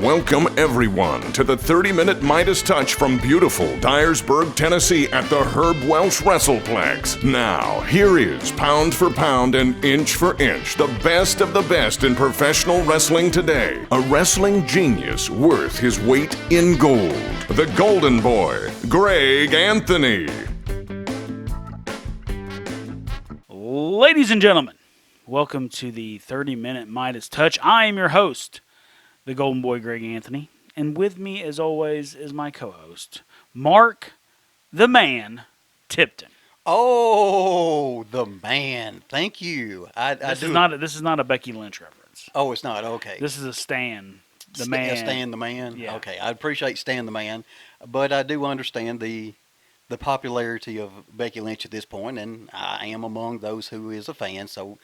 Welcome everyone to the 30-minute Midas touch from beautiful Dyersburg, Tennessee at the Herb Welsh Wrestleplex. Now, here is pound for pound and inch for inch, the best of the best in professional wrestling today. A wrestling genius worth his weight in gold. The Golden Boy, Greg Anthony. Ladies and gentlemen, welcome to the 30-minute Midas touch. I am your host, the Golden Boy, Greg Anthony, and with me, as always, is my co-host, Mark, the Man, Tipton. Oh, the man! Thank you. This is not a Becky Lynch reference. Oh, it's not okay. This is a Stan, the Man. Stan the Man. Yeah. Okay, I appreciate Stan the Man, but I do understand the popularity of Becky Lynch at this point, and I am among those who is a fan. So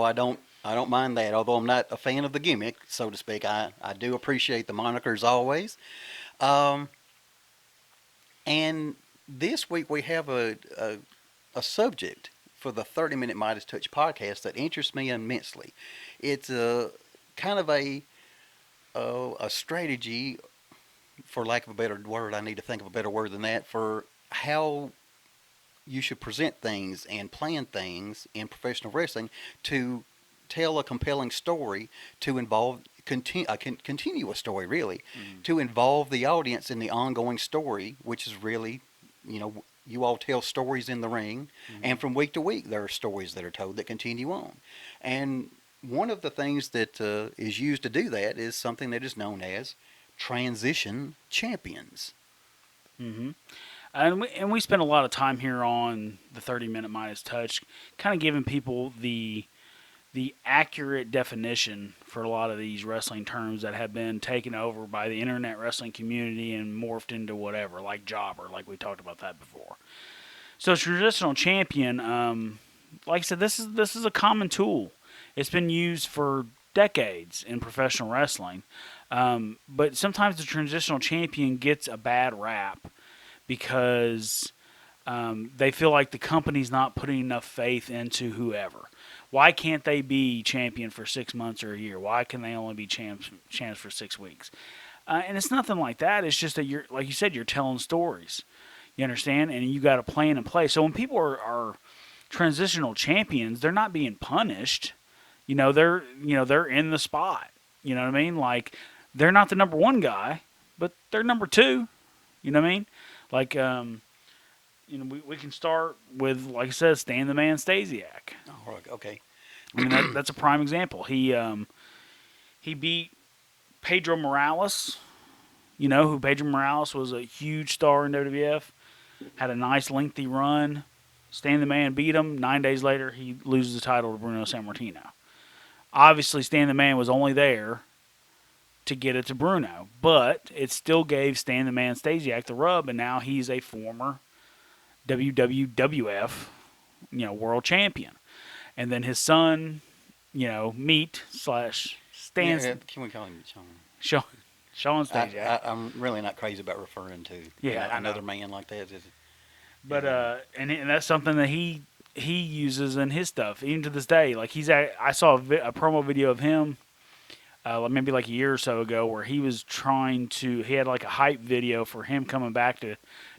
I don't mind that. Although I'm not a fan of the gimmick, so to speak, I do appreciate the moniker as always. And this week we have a subject for the 30-minute Midas Touch podcast that interests me immensely. It's a kind of a strategy, for lack of a better word. I need to think of a better word than that, for how you should present things and plan things in professional wrestling to tell a compelling story, to involve a continuous story, really, to involve the audience in the ongoing story, which is really, you all tell stories in the ring, and from week to week there are stories that are told that continue on. And one of the things that is used to do that is something that is known as Transition Champions. Mm-hmm. And we spend a lot of time here on the 30-minute Midas touch, kind of giving people the accurate definition for a lot of these wrestling terms that have been taken over by the internet wrestling community and morphed into whatever, like jobber, like we talked about that before. So traditional champion, like I said, this is a common tool. It's been used for decades in professional wrestling, but sometimes the transitional champion gets a bad rap because they feel like the company's not putting enough faith into whoever. Why can't they be champion for 6 months or a year? Why can they only be champs for 6 weeks? And it's nothing like that. It's just that you're, like you said, you're telling stories. You understand? And you got a plan in place. So when people are transitional champions, they're not being punished. They're in the spot. You know what I mean? Like, they're not the number one guy, but they're number two. You know what I mean? Like, we can start with, like I said, Stan the Man Stasiak. Oh, okay. I mean, that's a prime example. He beat Pedro Morales. Who Pedro Morales was a huge star in WWF. Had a nice lengthy run. Stan the Man beat him. 9 days later, he loses the title to Bruno Sammartino. Obviously, Stan the Man was only there to get it to Bruno, but it still gave Stan the Man Stasiak the rub, and now he's a former WWF, world champion. And then his son, Meat / Stan. Yeah, can we call him Sean Stasiak. I'm really not crazy about referring to another man like that. But and that's something that he uses in his stuff, even to this day. Like I saw a promo video of him, maybe like a year or so ago, where he was he had like a hype video for him coming back to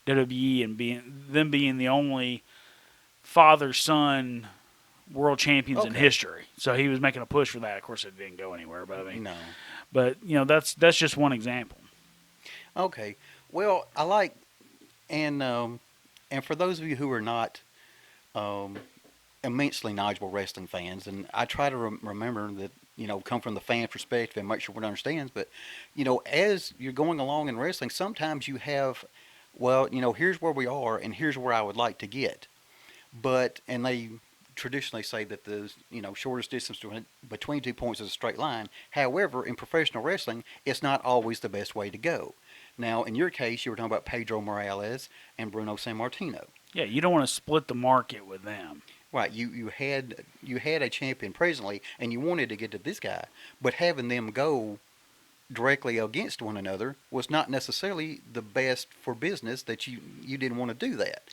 WWE and being the only father-son world champions in history. So he was making a push for that. Of course, it didn't go anywhere, but I mean, no. But that's just one example. Okay. Well, I like, and for those of you who are not immensely knowledgeable wrestling fans, and I try to remember that, come from the fan perspective and make sure everyone understands, but, as you're going along in wrestling, sometimes you have, here's where we are and here's where I would like to get. And they traditionally say that the, shortest distance between 2 points is a straight line. However, in professional wrestling, it's not always the best way to go. Now, in your case, you were talking about Pedro Morales and Bruno Sammartino. Yeah, you don't want to split the market with them. Right, you had a champion presently, and you wanted to get to this guy, but having them go directly against one another was not necessarily the best for business. That you didn't want to do that,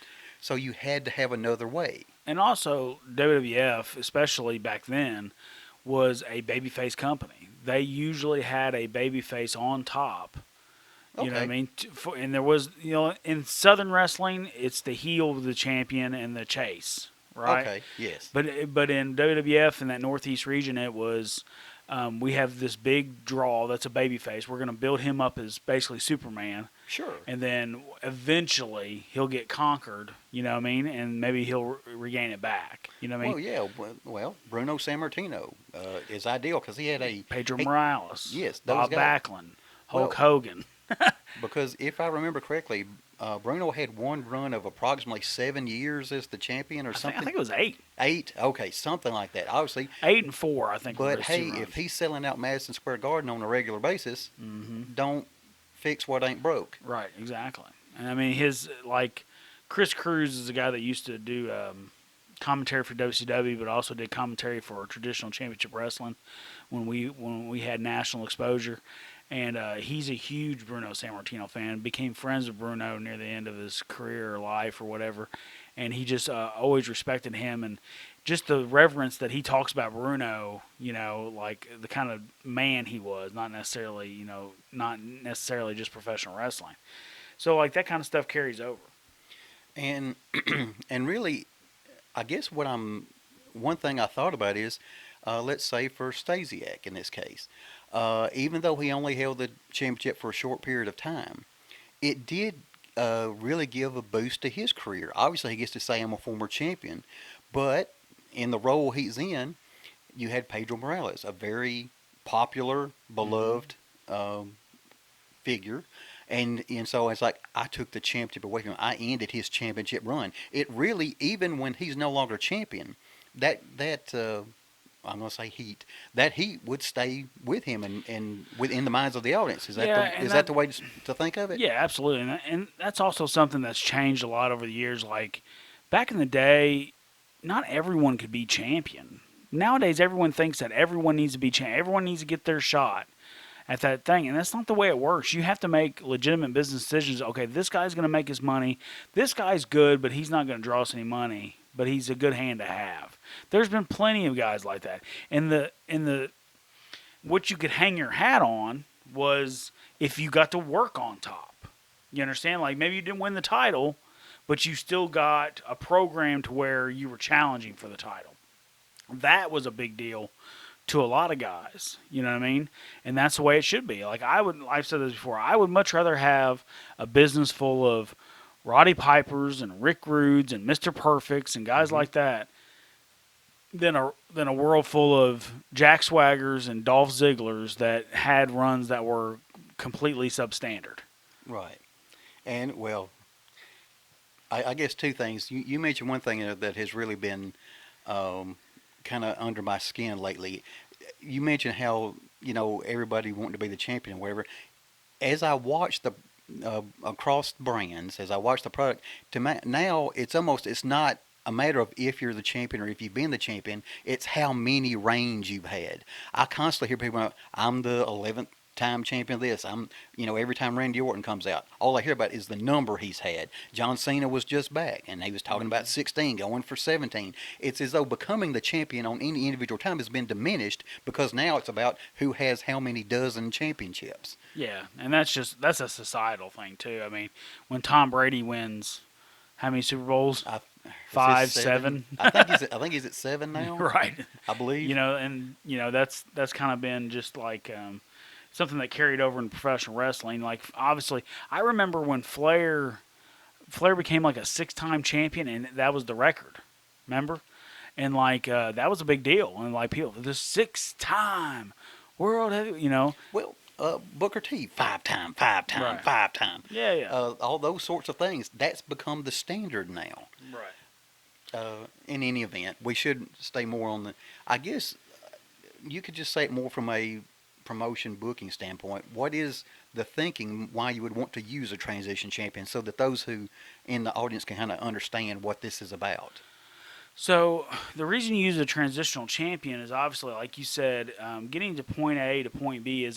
so you had to have another way. And also, WWF, especially back then, was a babyface company. they usually had a babyface on top. You know what I Okay. mean? And there was, in Southern wrestling, it's the heel of the champion and the chase, right? Okay. Yes. But in WWF in that Northeast region, it was we have this big draw that's a babyface. We're going to build him up as basically Superman, Sure. and then eventually he'll get conquered. You know what I mean? And maybe he'll regain it back. You know what I mean? Well, yeah. Well, Bruno Sammartino is ideal because he had a Pedro he- Morales, Yes, those Bob guys. Backlund, Hulk Well, Hogan. Because if I remember correctly, Bruno had one run of approximately 7 years as the champion or I something. think it was 8. 8. Okay, something like that. Obviously. 8 and 4, I think. were But his hey, 2 if runs. he's selling out Madison Square Garden on a regular basis, Mm-hmm. don't fix what ain't broke. Right, exactly. And I mean, Chris Cruz is a guy that used to do commentary for WCW, but also did commentary for Traditional Championship Wrestling when we had national exposure. And he's a huge Bruno Sammartino fan. Became friends with Bruno near the end of his career or life or whatever. And he just always respected him, and just the reverence that he talks about Bruno. Like the kind of man he was, not necessarily just professional wrestling. So like that kind of stuff carries over. And and really, I guess one thing I thought about is, let's say for Stasiak in this case, even though he only held the championship for a short period of time, it did really give a boost to his career. Obviously, he gets to say I'm a former champion, but in the role he's in, you had Pedro Morales, a very popular, beloved figure. And so it's like I took the championship away from him. I ended his championship run. It really, even when he's no longer champion, that I'm going to say that heat would stay with him and within the minds of the audience. Is that the way to think of it? Yeah, absolutely. And that's also something that's changed a lot over the years. Like back in the day, not everyone could be champion. Nowadays, everyone thinks that everyone needs to be champion. Everyone needs to get their shot at that thing, and that's not the way it works. You have to make legitimate business decisions. Okay, this guy's going to make his money. This guy's good, but he's not going to draw us any money. But he's a good hand to have. There's been plenty of guys like that. And the what you could hang your hat on was if you got to work on top. You understand? Like maybe you didn't win the title, but you still got a program to where you were challenging for the title. That was a big deal to a lot of guys, you know what I mean? And that's the way it should be. Like I've said this before, I would much rather have a business full of Roddy Pipers and Rick Rudes and Mr. Perfects and guys like that than a world full of Jack Swaggers and Dolph Zigglers that had runs that were completely substandard. Right. And well, I guess two things. You mentioned one thing that has really been kind of under my skin lately. You mentioned how everybody wanting to be the champion or whatever. As I watch the across brands, as I watch the product, now it's not a matter of if you're the champion or if you've been the champion. It's how many reigns you've had. I constantly hear people, I'm the 11th time champion of this. Every time Randy Orton comes out, all I hear about is the number he's had. John Cena was just back, and he was talking about 16, going for 17. It's as though becoming the champion on any individual time has been diminished because now it's about who has how many dozen championships. Yeah, and that's a societal thing too. I mean, when Tom Brady wins, how many Super Bowls? 5, 7. I think he's at 7 now. Right. I believe. That's kind of been just like something that carried over in professional wrestling. Like obviously, I remember when Flair became like a 6-time champion, and that was the record. Remember? And like that was a big deal. And like people, the 6-time world heavy, Well, Booker T, 5-time, Right. 5-time. Yeah. All those sorts of things. That's become the standard now. Right. In any event, we should stay more on the. I guess you could just say it more from a promotion booking standpoint. What is the thinking why you would want to use a transition champion so that those who in the audience can kind of understand what this is about? So the reason you use a transitional champion is obviously, like you said, getting to point A to point B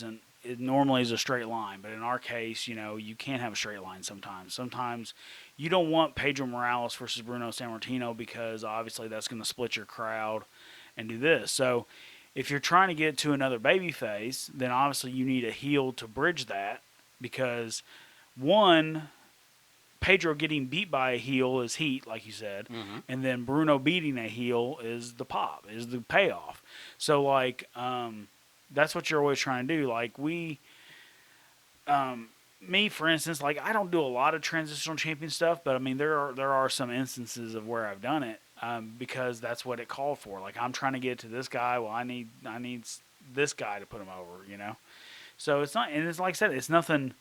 it normally is a straight line, but in our case, you can't have a straight line sometimes. Sometimes you don't want Pedro Morales versus Bruno Sammartino because obviously that's going to split your crowd and do this. So if you're trying to get to another babyface, then obviously you need a heel to bridge that because one, Pedro getting beat by a heel is heat, like you said, and then Bruno beating a heel is the pop, is the payoff. So like, that's what you're always trying to do. Like me for instance, like I don't do a lot of transitional champion stuff, but I mean there are some instances of where I've done it because that's what it called for. Like I'm trying to get to this guy, well I need this guy to put him over, you know. So it's not, and it's like I said, it's nothing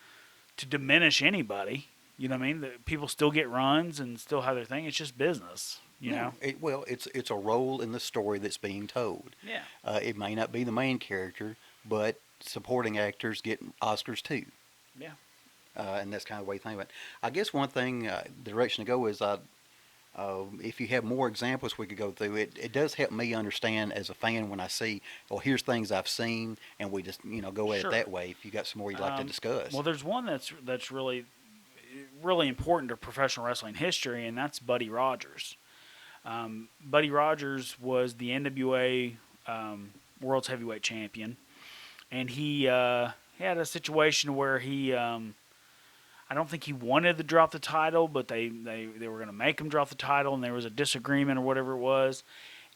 to diminish anybody. You know what I mean? People still get runs and still have their thing. It's just business, you know? It's a role in the story that's being told. Yeah. It may not be the main character, but supporting actors get Oscars too. Yeah. And that's kind of the way you think about it. I guess one thing, the direction to go is, if you have more examples we could go through, it does help me understand as a fan when I see, well, here's things I've seen, and we just, go at it that way. If you got some more you'd like to discuss. Well, there's one that's really important to professional wrestling history, and that's Buddy Rogers. Buddy Rogers was the NWA World's Heavyweight Champion, and he had a situation where he, I don't think he wanted to drop the title, but they were going to make him drop the title, and there was a disagreement or whatever it was,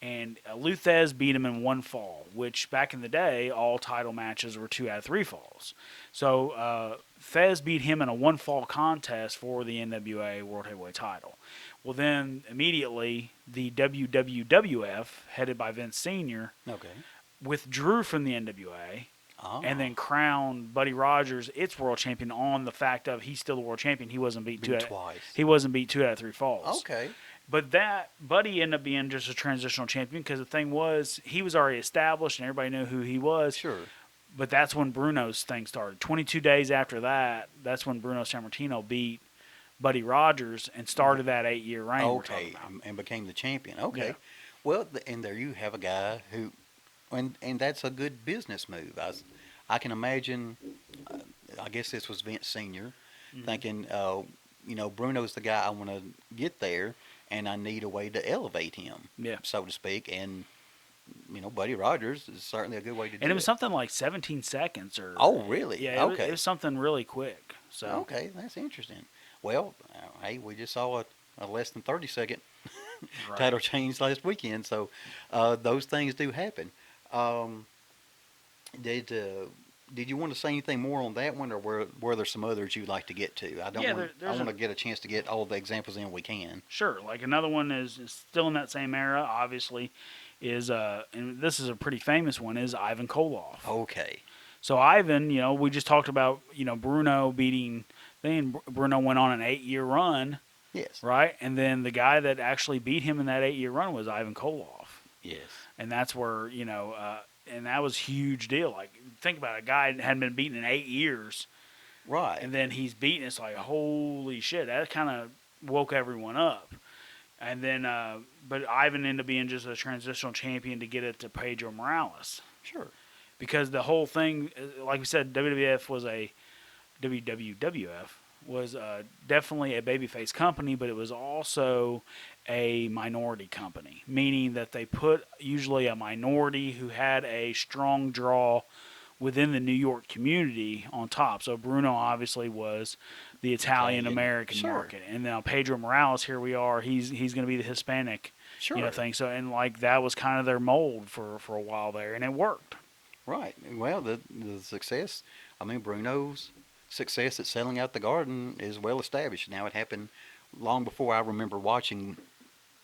and Luthez beat him in one fall, which back in the day, all title matches were 2 out of 3 falls. So Thez beat him in a one-fall contest for the NWA World Heavyweight title. Well, then immediately the WWF, headed by Vince Sr., withdrew from the NWA and then crowned Buddy Rogers its world champion on the fact of he's still the world champion. He wasn't beat twice. He wasn't beat 2 out of 3 falls. Okay. But that Buddy ended up being just a transitional champion because the thing was he was already established and everybody knew who he was. Sure. But that's when Bruno's thing started. 22 days after that, that's when Bruno Sammartino beat Buddy Rogers and started that 8-year reign. Okay, and became the champion. Okay. Yeah. Well, and there you have a guy who, and that's a good business move. I can imagine, I guess this was Vince Sr. Thinking, Bruno's the guy I want to get there, and I need a way to elevate him, so to speak. And Buddy Rogers is certainly a good way to do it. And it was something like 17 seconds or... Oh, really? Yeah, okay. It was something really quick. So okay, that's interesting. Well, hey, we just saw a less than 30-second title change last weekend, so those things do happen. Did you want to say anything more on that one, or were there some others you'd like to get to? I want to get a chance to get all the examples in we can. Sure. Like another one is still in that same era, obviously, is and this is a pretty famous one, is Ivan Koloff. Okay. So Ivan, we just talked about, Bruno beating. Then Bruno went on an 8-year run. Yes. Right? And then the guy that actually beat him in that 8-year run was Ivan Koloff. Yes. And that's where, and that was a huge deal. Like, think about it, a guy that hadn't been beaten in 8 years. Right. And then he's beaten. It's like, holy shit. That kind of woke everyone up. And then, but Ivan ended up being just a transitional champion to get it to Pedro Morales. Sure. Because the whole thing, like we said, WWF was definitely a babyface company, but it was also a minority company, meaning that they put usually a minority who had a strong draw within the New York community on top. So Bruno obviously was the Italian-American market. And now Pedro Morales, here we are, he's going to be the Hispanic thing. So, and like that was kind of their mold for a while there, and it worked. Right. Well, the success, Bruno's success at selling out the Garden is well established. Now, it happened long before I remember watching,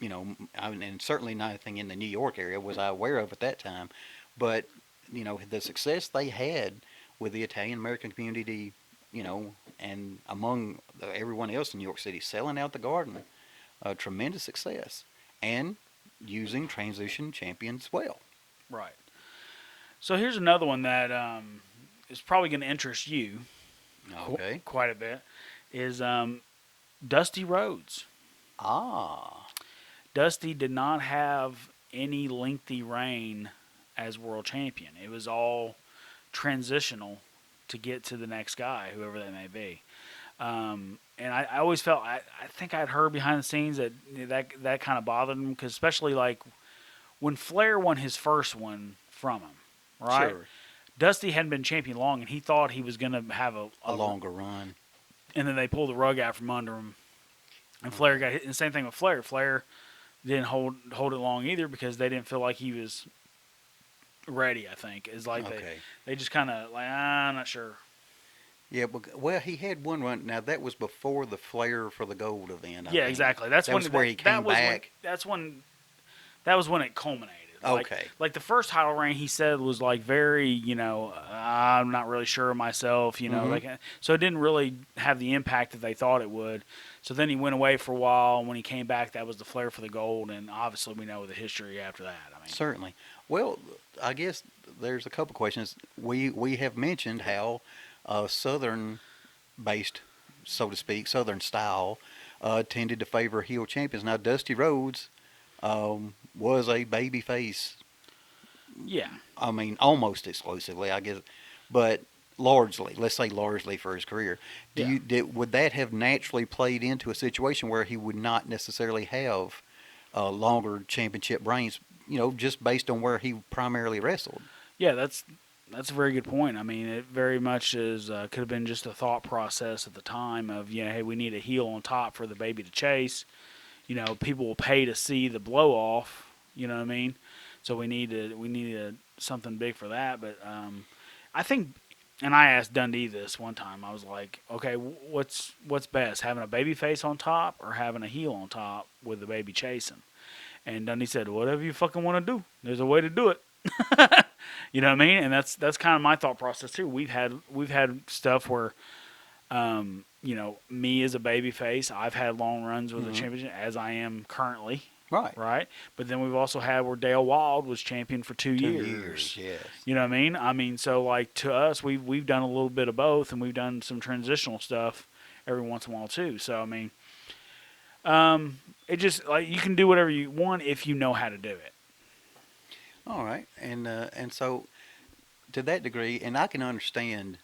and certainly nothing in the New York area was I aware of at that time. But, the success they had with the Italian-American community, and among everyone else in New York City, selling out the Garden, tremendous success, and using Transition Champions well. Right. So here's another one that is probably going to interest you quite a bit, is Dusty Rhodes. Dusty did not have any lengthy reign as world champion. It was all transitional to get to the next guy, whoever that may be. And I always felt, I think I'd heard behind the scenes that kind of bothered him, because especially like when Flair won his first one from him, right? Sure. Dusty hadn't been champion long, and he thought he was going to have A longer run. And then they pulled the rug out from under him. And Flair got hit. And the same thing with Flair. Flair didn't hold it long either because they didn't feel like he was ready, I think. It's like they just kind of like, I'm not sure. Yeah, well, he had one run. Now, that was before the Flair for the Gold event. I think. Exactly. That was where he came back. That was when it culminated. Like the first title reign, he said was like very, I'm not really sure of myself, so it didn't really have the impact that they thought it would. So then he went away for a while, and when he came back, that was the Flair for the Gold, and obviously we know the history after that. I mean, certainly. Well, I guess there's a couple questions. We have mentioned how Southern-based, so to speak, Southern style, tended to favor heel champions. Now, Dusty Rhodes was a babyface. Yeah. I mean, almost exclusively, I guess, but largely, let's say largely for his career. Would that have naturally played into a situation where he would not necessarily have longer championship reigns, just based on where he primarily wrestled? Yeah, that's a very good point. I mean, it very much could have been just a thought process at the time of, hey, we need a heel on top for the baby to chase. People will pay to see the blow off. You know what I mean? So we needed something big for that. But I think, and I asked Dundee this one time. I was like, okay, what's best, having a baby face on top or having a heel on top with the baby chasing? And Dundee said, whatever you fucking want to do. There's a way to do it. You know what I mean? And that's kind of my thought process too. We've had stuff where, me as a baby face, I've had long runs with the championship as I am currently. Right. But then we've also had where Dale Wild was champion for 2 years. Yes. You know what I mean? So like to us, we've done a little bit of both, and we've done some transitional stuff every once in a while too. So I mean, it just like you can do whatever you want if you know how to do it. All right, and so to that degree, and I can understand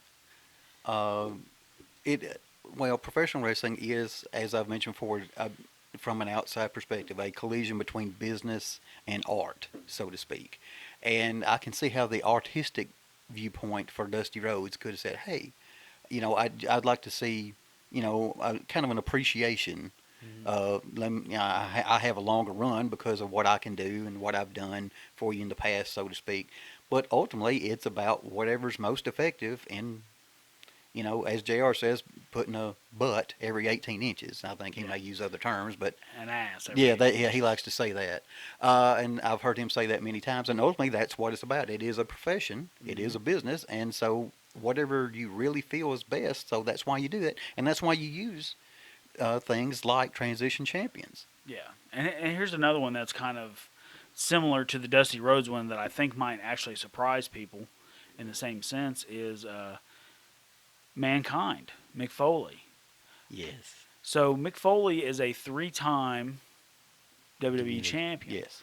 it. Well, professional wrestling is, as I've mentioned before, from an outside perspective, a collision between business and art, so to speak. And I can see how the artistic viewpoint for Dusty Rhodes could have said, hey, I'd like to see, kind of an appreciation. I have a longer run because of what I can do and what I've done for you in the past, so to speak. But ultimately, it's about whatever's most effective in, as JR says, putting a butt every 18 inches. I think he may use other terms, but an ass. He likes to say that. And I've heard him say that many times. And ultimately, that's what it's about. It is a profession. Mm-hmm. It is a business. And so whatever you really feel is best, so that's why you do it. And that's why you use things like Transition Champions. Yeah. And here's another one that's kind of similar to the Dusty Rhodes one that I think might actually surprise people in the same sense is Mankind, Mick Foley. Yes. So Mick Foley is a 3-time WWE champion. Yes.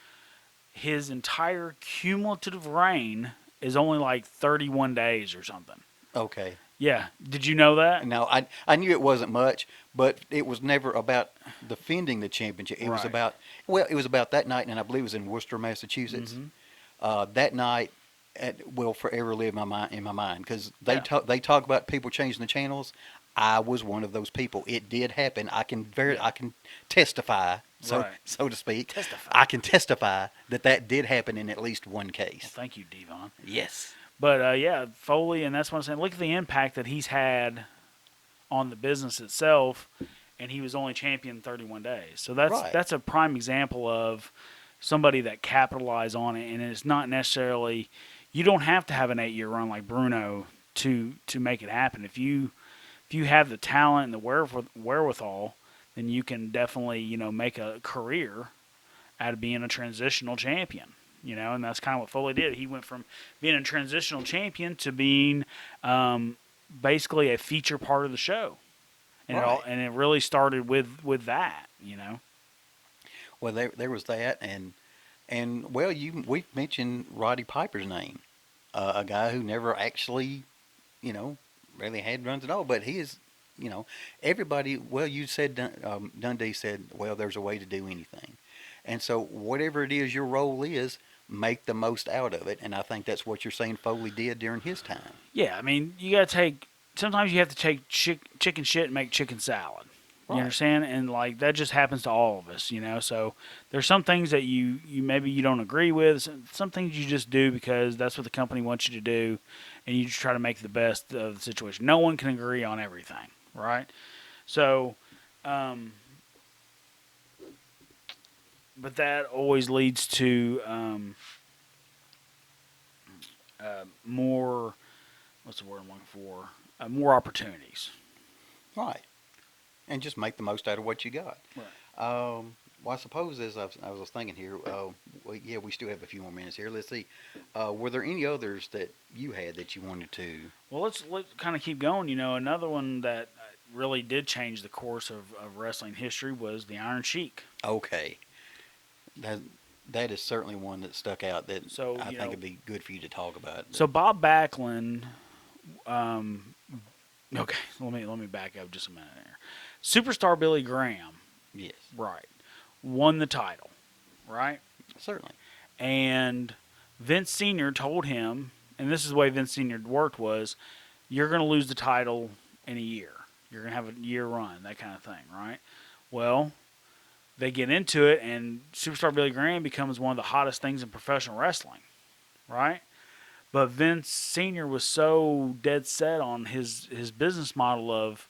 His entire cumulative reign is only like 31 days or something. Okay. Yeah. Did you know that? No, I knew it wasn't much, but it was never about defending the championship. It was about, that night, and I believe it was in Worcester, Massachusetts. Mm-hmm. That night will forever live in my mind because they talk about people changing the channels. I was one of those people. It did happen. I can testify, so to speak. I can testify that did happen in at least one case. Well, thank you, Devon. Yes. But Foley, and that's what I'm saying. Look at the impact that he's had on the business itself, and he was only champion 31 days. So that's a prime example of somebody that capitalized on it, and it's not necessarily. You don't have to have an 8-year run like Bruno to make it happen. If you have the talent and the wherewithal, then you can definitely make a career out of being a transitional champion. And that's kind of what Foley did. He went from being a transitional champion to being basically a feature part of the show, and it really started with that. Well, there was that, and well, we've mentioned Roddy Piper's name, a guy who never actually, really had runs at all. But he is, everybody. Well, you said Dundee said, well, there's a way to do anything, and so whatever it is your role is, make the most out of it, and I think that's what you're saying Foley did during his time. Yeah, I mean, you got to take. Sometimes you have to take chicken shit and make chicken salad. You Right. understand? And like that just happens to all of us, So there's some things that you maybe you don't agree with. Some things you just do because that's what the company wants you to do, and you just try to make the best of the situation. No one can agree on everything, right? So, but that always leads to more. What's the word I'm looking for? More opportunities. Right. And just make the most out of what you got. Right. Well, I suppose as I was thinking here, we still have a few more minutes here. Let's see. Were there any others that you had that you wanted to? Well, let's kind of keep going. Another one that really did change the course of wrestling history was the Iron Sheik. Okay. That is certainly one that stuck out that I think would be good for you to talk about. So Bob Backlund, okay, let me back up just a minute there. Superstar Billy Graham, yes, right, won the title, right? Certainly. And Vince Sr. told him, and this is the way Vince Sr. worked was, you're going to lose the title in a year. You're going to have a year run, that kind of thing, right? Well, they get into it, and Superstar Billy Graham becomes one of the hottest things in professional wrestling, right? But Vince Sr. was so dead set on his business model of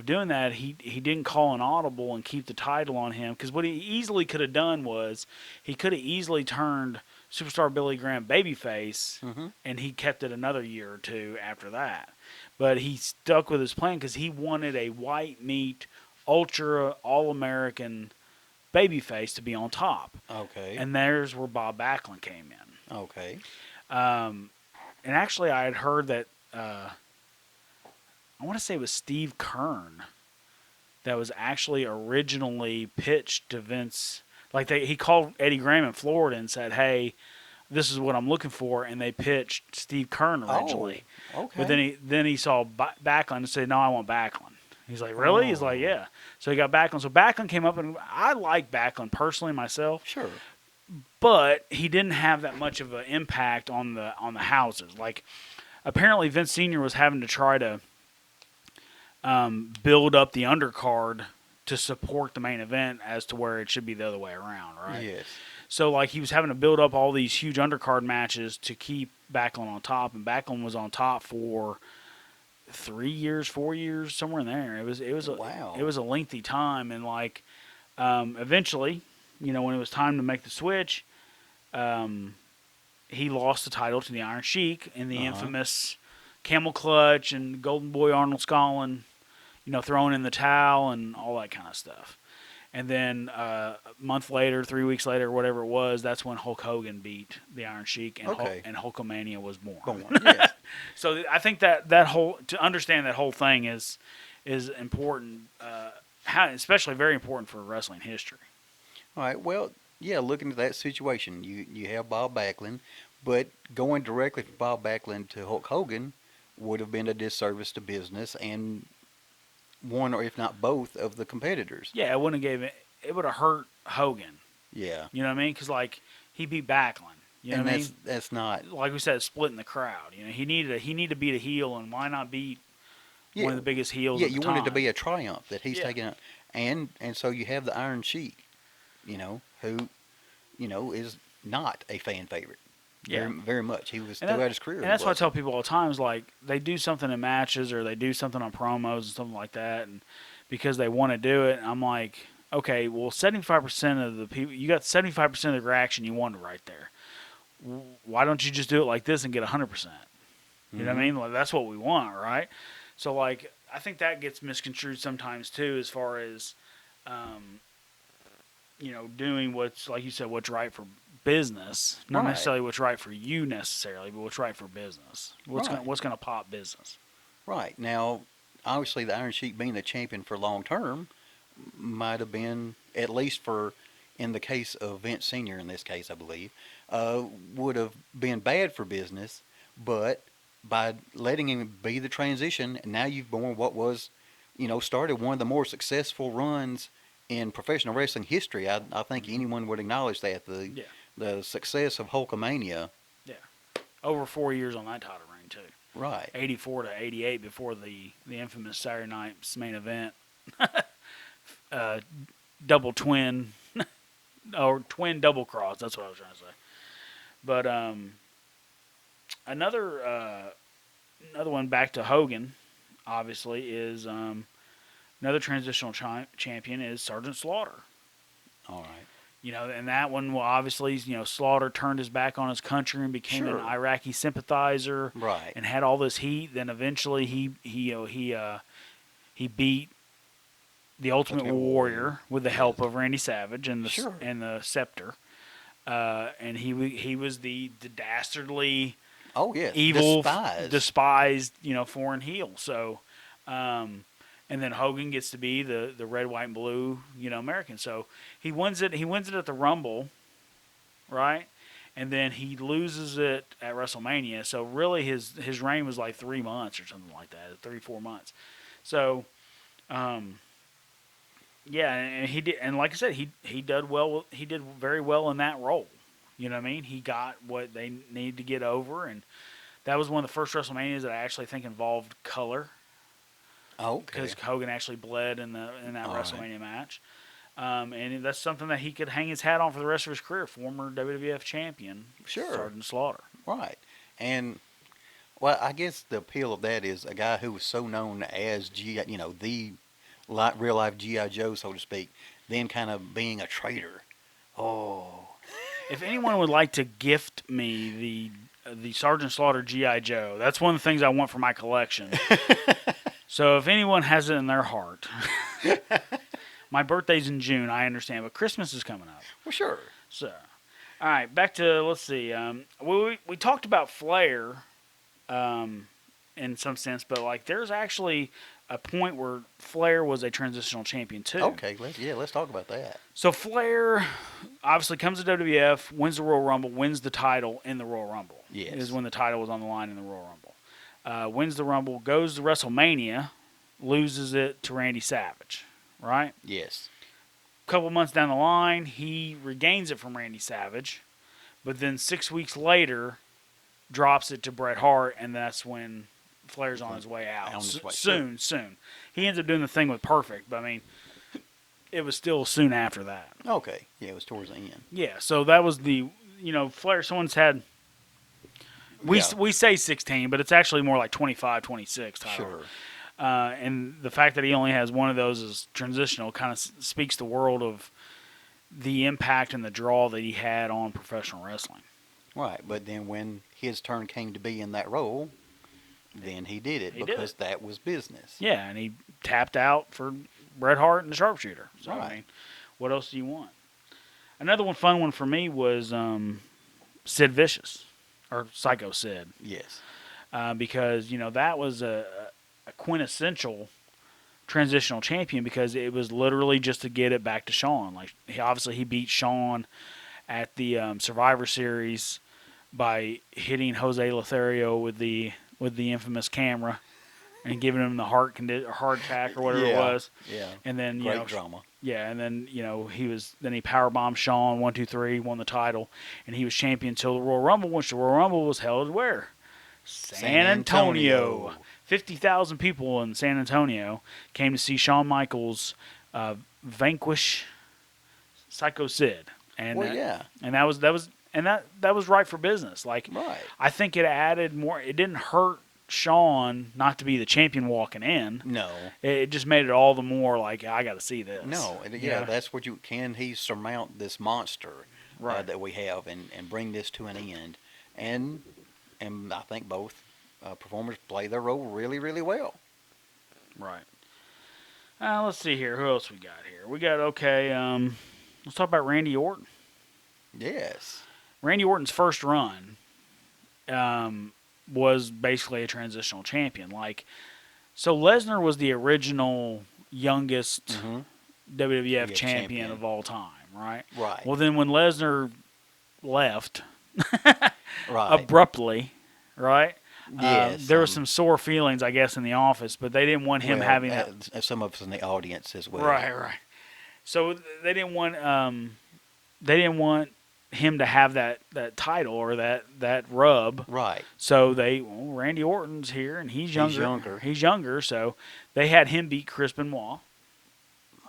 doing that, he didn't call an audible and keep the title on him. Because what he easily could have done was he could have easily turned Superstar Billy Graham babyface, and he kept it another year or two after that. But he stuck with his plan because he wanted a white meat, ultra all-American babyface to be on top. Okay. And there's where Bob Backlund came in. Okay. And actually, I had heard that I want to say it was Steve Kern that was actually originally pitched to Vince. Like he called Eddie Graham in Florida and said, "Hey, this is what I'm looking for," and they pitched Steve Kern originally. Oh, okay. But then he saw Backlund and said, "No, I want Backlund." He's like, "Really?" He's like, "Yeah." So he got Backlund. So Backlund came up, and I like Backlund personally myself. Sure. But he didn't have that much of an impact on the houses. Like, apparently Vince Sr. was having to try to build up the undercard to support the main event as to where it should be the other way around, right? Yes. So, like, he was having to build up all these huge undercard matches to keep Backlund on top, and Backlund was on top for 3 years, 4 years, somewhere in there. It was Wow. It was a lengthy time, and like eventually, when it was time to make the switch, he lost the title to the Iron Sheik in the infamous camel clutch and Golden Boy Arnold Scotland, throwing in the towel and all that kind of stuff. And then a month later, 3 weeks later, whatever it was, that's when Hulk Hogan beat the Iron Sheik, and and Hulkamania was born. Yes. So I think that whole, to understand that whole thing is important, especially very important for wrestling history. All right. Well, yeah. Looking at that situation, you have Bob Backlund, but going directly from Bob Backlund to Hulk Hogan would have been a disservice to business and one or if not both of the competitors. Yeah, it wouldn't have it would have hurt Hogan. Yeah. You know what I mean? Because like he beat Backlund. You know and what I mean? That's not, like we said, splitting the crowd. He needed to beat a heel, and why not beat one of the biggest heels? Yeah, of the you time? wanted to be a triumph that he's taking out, and so you have the Iron Sheik, who, is not a fan favorite. Yeah. Very, very much. He was throughout his career. And that's what I tell people all the time is like they do something in matches or they do something on promos and something like that, and because they want to do it, I'm like, okay, well, 75% of the people, you got 75% of the reaction you wanted right there. Why don't you just do it like this and get 100%? You know what I mean? Like, that's what we want, right? So, like, I think that gets misconstrued sometimes too, as far as, doing what's, like you said, what's right for business, not necessarily what's right for you necessarily, but what's right for business. What's gonna pop business? Right. Now, obviously, the Iron Sheik being the champion for long term might have been, at least in the case of Vince Sr. in this case, I believe, would have been bad for business. But by letting him be the transition, now you've borne what was, started one of the more successful runs in professional wrestling history. I think anyone would acknowledge that. the success of Hulkamania. Yeah. Over 4 years on that title reign, too. Right. 84 to 88 before the infamous Saturday night's main event. Double twin, or twin double cross. That's what I was trying to say. But another one back to Hogan, obviously, is another transitional champion is Sergeant Slaughter. All right. You know, and that one, well, obviously, you know, Slaughter turned his back on his country and became an Iraqi sympathizer, right? And had all this heat. Then eventually, he beat the Ultimate Warrior with the help of Randy Savage and the Scepter, and he was the dastardly, evil, despised, you know, foreign heel. So, and then Hogan gets to be the red, white, and blue, you know, American. So he wins it. He wins it at the Rumble, right? And then he loses it at WrestleMania. So really, his reign was like 3 months or something like that, 3-4 months. So, yeah, and he did. And like I said, he did well. He did very well in that role. You know what I mean? He got what they needed to get over, and that was one of the first WrestleManias that I actually think involved color. Okay. Because Hogan actually bled in that WrestleMania match. And that's something that he could hang his hat on for the rest of his career. Former WWF champion, Sergeant Slaughter. Right. And, well, I guess the appeal of that is a guy who was so known as, the real-life G.I. Joe, so to speak, then kind of being a traitor. Oh. If anyone would like to gift me the Sergeant Slaughter G.I. Joe, that's one of the things I want for my collection. So if anyone has it in their heart, my birthday's in June, I understand, but Christmas is coming up. Well, sure. So, all right, back to, let's see. We talked about Flair in some sense, but like there's actually a point where Flair was a transitional champion too. Okay, let's talk about that. So Flair obviously comes to WWF, wins the Royal Rumble, wins the title in the Royal Rumble. Yes. Is when the title was on the line in the Royal Rumble. Wins the Rumble, goes to WrestleMania, loses it to Randy Savage, right? Yes. A couple months down the line, he regains it from Randy Savage, but then 6 weeks later, drops it to Bret Hart, and that's when Flair's on his way out. Soon. He ends up doing the thing with Perfect, but I mean, it was still soon after that. Okay. Yeah, it was towards the end. Yeah, so that was Flair, someone's had... We say 16, but it's actually more like 25, 26 title. Sure. And the fact that he only has one of those as transitional kind of speaks the world of the impact and the draw that he had on professional wrestling. Right, but then when his turn came to be in that role, then he did it because that was business. Yeah, and he tapped out for Bret Hart and the Sharpshooter. So, right. I mean, what else do you want? Another fun one for me was Sid Vicious. Or Psycho Sid. Yes. Because, that was a quintessential transitional champion because it was literally just to get it back to Shawn. Like, he beat Shawn at the Survivor Series by hitting Jose Lothario with the infamous camera and giving him the heart attack or whatever it was. Yeah. And then, Great drama. Yeah, and then, he powerbombed Shawn 1, 2, 3, won the title, and he was champion until the Royal Rumble, which the Royal Rumble was held where? San Antonio. 50,000 people in San Antonio came to see Shawn Michaels vanquish Psycho Sid. And and that was right for business. Like, right. I think it added more. It didn't hurt Shawn not to be the champion walking in. No. It just made it all the more like, I got to see this. No. That's what can he surmount this monster that we have and bring this to an end. And I think both performers play their role really, really well. Right. Let's see here. Who else we got here? We got, let's talk about Randy Orton. Yes. Randy Orton's first run was basically a transitional champion. So Lesnar was the original youngest WWF champion of all time, right? Right. Well, then when Lesnar left right. abruptly, right? Yes. There were some sore feelings, I guess, in the office, but they didn't want him having that. Some of us in the audience as well. Right. So they didn't want him to have that title or that rub. Right. So Randy Orton's here, and he's younger. He's younger, so they had him beat Chris Benoit.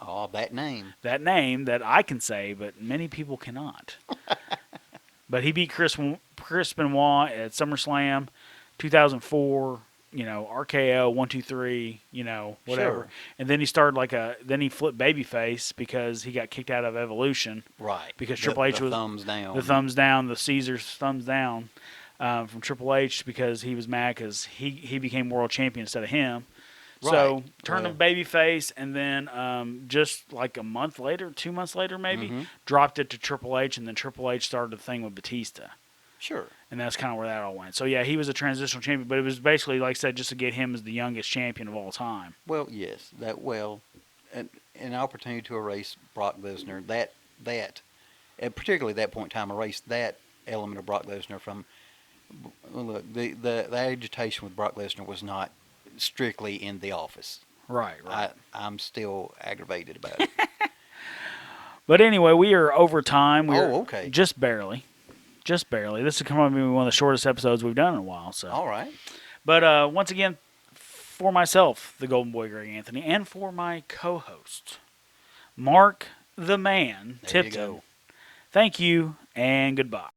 Oh, that name. That name that I can say, but many people cannot. But he beat Chris Benoit at SummerSlam 2004. RKO 1, 2, 3. Whatever. Sure. And then he started then he flipped babyface because he got kicked out of Evolution. Right. Because Triple H was thumbs down. The thumbs down, the Caesar's thumbs down from Triple H because he was mad because he became world champion instead of him. Right. So turned him babyface, and then just like a month later, 2 months later maybe, dropped it to Triple H, and then Triple H started the thing with Batista. Sure. And that's kind of where that all went. So, yeah, he was a transitional champion, but it was basically, like I said, just to get him as the youngest champion of all time. Well, yes. An opportunity to erase Brock Lesnar, and particularly at that point in time, erase that element of Brock Lesnar from, look, the agitation with Brock Lesnar was not strictly in the office. Right. I'm still aggravated about it. But anyway, we are over time. Okay. Just barely. Just barely. This is probably one of the shortest episodes we've done in a while. So. All right. But once again, for myself, the Golden Boy Greg Anthony, and for my co-host, Mark the Man There Tipton, you go. thank you and goodbye.